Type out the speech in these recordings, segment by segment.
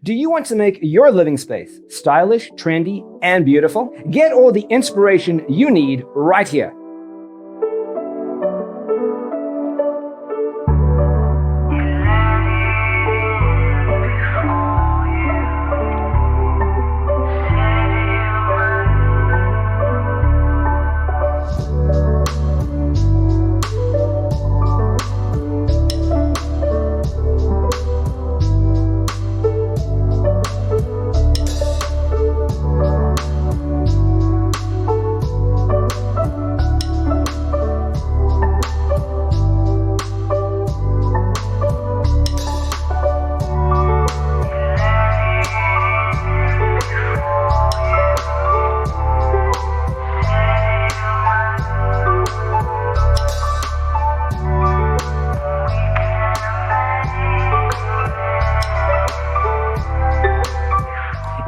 Do you want to make your living space stylish, trendy, and beautiful? Get all the inspiration you need right here.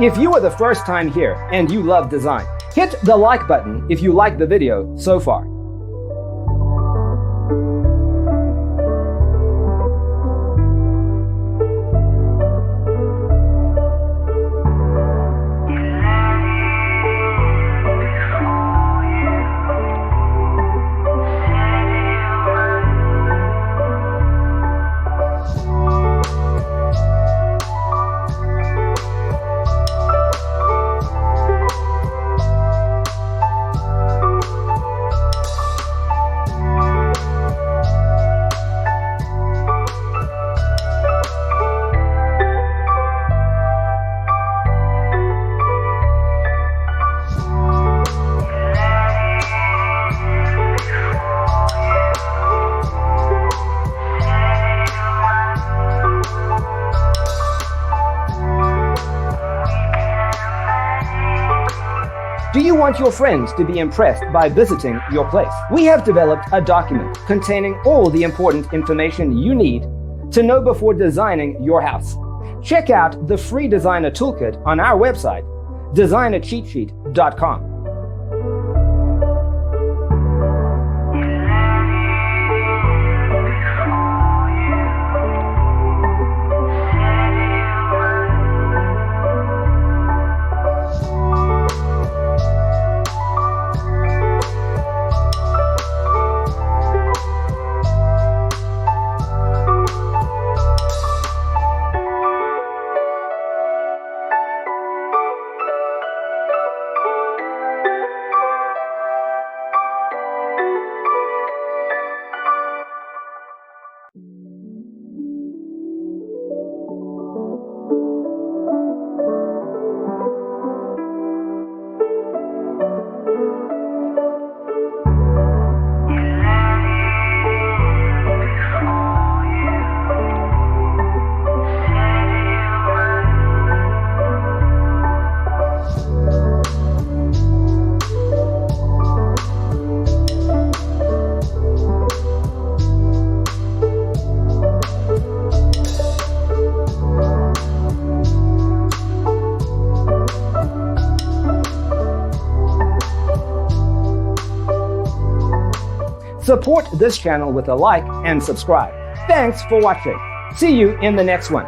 If you are the first time here and you love design, hit the like button if you like the video so far. Do you want your friends to be impressed by visiting your place? We have developed a document containing all the important information you need to know before designing your house. Check out the free designer toolkit on our website, designercheatsheet.com. Support this channel with a like and subscribe. Thanks for watching. See you in the next one.